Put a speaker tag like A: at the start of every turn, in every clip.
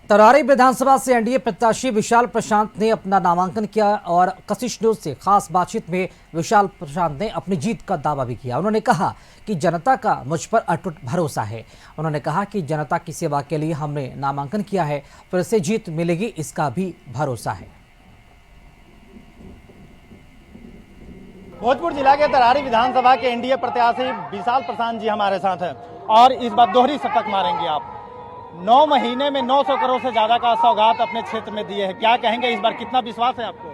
A: तरारी विधानसभा से एनडीए प्रत्याशी विशाल प्रशांत ने अपना नामांकन किया और कशिश न्यूज से खास बातचीत में विशाल प्रशांत ने अपनी जीत का दावा भी किया। उन्होंने कहा कि जनता का मुझ पर अटूट भरोसा है। उन्होंने कहा कि जनता की सेवा के लिए हमने नामांकन किया है, फिर से जीत मिलेगी इसका भी भरोसा है।
B: भोजपुर जिला के तरारी विधानसभा के एनडीए प्रत्याशी विशाल प्रशांत जी हमारे साथ हैं और इस बार दोहरी शतक मारेंगे आप। 9 महीने में 900 करोड़ से ज्यादा का सौगात अपने क्षेत्र में दिए हैं। क्या कहेंगे, इस बार कितना विश्वास है आपको?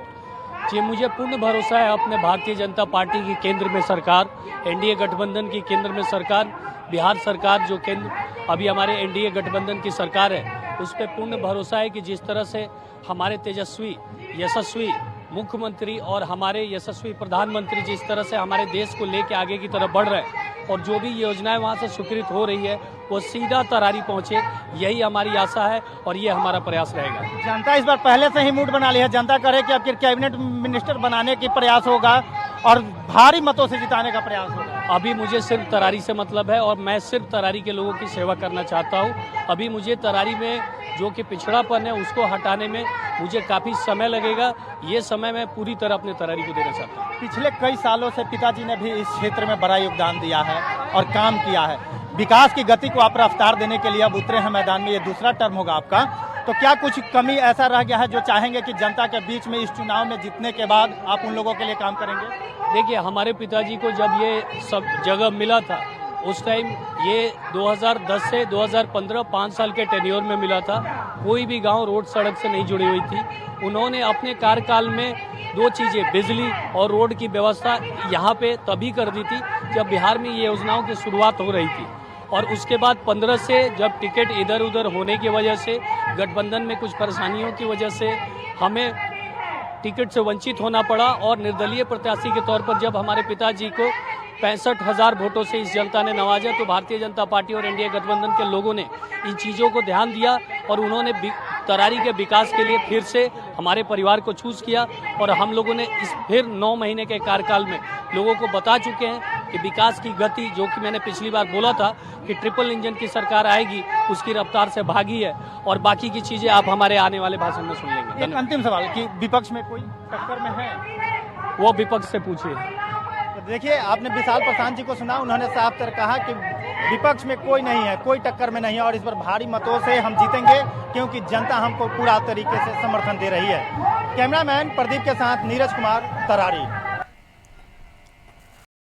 C: जी, मुझे पूर्ण भरोसा है अपने भारतीय जनता पार्टी की केंद्र में सरकार, एनडीए गठबंधन की केंद्र में सरकार, बिहार सरकार जो केंद्र अभी हमारे एनडीए गठबंधन की सरकार है, उस पर पूर्ण भरोसा है कि जिस तरह से हमारे तेजस्वी यशस्वी मुख्यमंत्री और हमारे यशस्वी प्रधानमंत्री जिस तरह से हमारे देश को लेकर आगे की तरफ बढ़ रहे हैं और जो भी योजनाएं वहां से स्वीकृत हो रही है वो सीधा तरारी पहुंचे, यही हमारी आशा है और ये हमारा प्रयास रहेगा।
B: जनता इस बार पहले से ही मूड बना ली है। जनता कह रही है कि अब कैबिनेट मिनिस्टर बनाने की प्रयास होगा और भारी मतों से जिताने का प्रयास होगा।
C: अभी मुझे सिर्फ तरारी से मतलब है और मैं सिर्फ तरारी के लोगों की सेवा करना चाहता हूँ। अभी मुझे तरारी में जो कि पिछड़ापन है उसको हटाने में मुझे काफ़ी समय लगेगा। ये समय मैं पूरी तरह अपने तरारी को देना चाहता हूँ।
B: पिछले कई सालों से पिताजी ने भी इस क्षेत्र में बड़ा योगदान दिया है और काम किया है। विकास की गति को आप रफ्तार देने के लिए अब उतरे हैं मैदान में। ये दूसरा टर्म होगा आपका, तो क्या कुछ कमी ऐसा रह गया है जो चाहेंगे कि जनता के बीच में इस चुनाव में जीतने के बाद आप उन लोगों के लिए काम करेंगे?
C: देखिए, हमारे पिताजी को जब ये सब जगह मिला था उस टाइम ये 2010 से 2015 5 साल के टेन्योर में मिला था। कोई भी गांव रोड सड़क से नहीं जुड़ी हुई थी। उन्होंने अपने कार्यकाल में 2 चीज़ें, बिजली और रोड की व्यवस्था यहाँ पे तभी कर दी थी जब बिहार में ये योजनाओं की शुरुआत हो रही थी। और उसके बाद 15 से जब टिकट इधर उधर होने की वजह से, गठबंधन में कुछ परेशानियों की वजह से हमें टिकट से वंचित होना पड़ा और निर्दलीय प्रत्याशी के तौर पर जब हमारे पिताजी को 65,000 वोटों से इस जनता ने नवाजा तो भारतीय जनता पार्टी और एनडीए गठबंधन के लोगों ने इन चीज़ों को ध्यान दिया और उन्होंने तरारी के विकास के लिए फिर से हमारे परिवार को चूज किया। और हम लोगों ने इस फिर 9 महीने के कार्यकाल में लोगों को बता चुके हैं कि विकास की गति, जो कि मैंने पिछली बार बोला था कि ट्रिपल इंजन की सरकार आएगी, उसकी रफ्तार से भागी है। और बाकी की चीज़ें आप हमारे आने वाले भाषण में सुन लेंगे।
B: एक अंतिम सवाल कि विपक्ष में कोई टक्कर में है?
C: वो विपक्ष से पूछिए।
B: देखिए, आपने विशाल प्रशांत जी को सुना, उन्होंने साफ तर कहा कि विपक्ष में कोई नहीं है, कोई टक्कर में नहीं है और इस बार भारी मतों से हम जीतेंगे क्योंकि जनता हमको पूरा तरीके से समर्थन दे रही है। कैमरामैन प्रदीप के साथ नीरज कुमार, तरारी।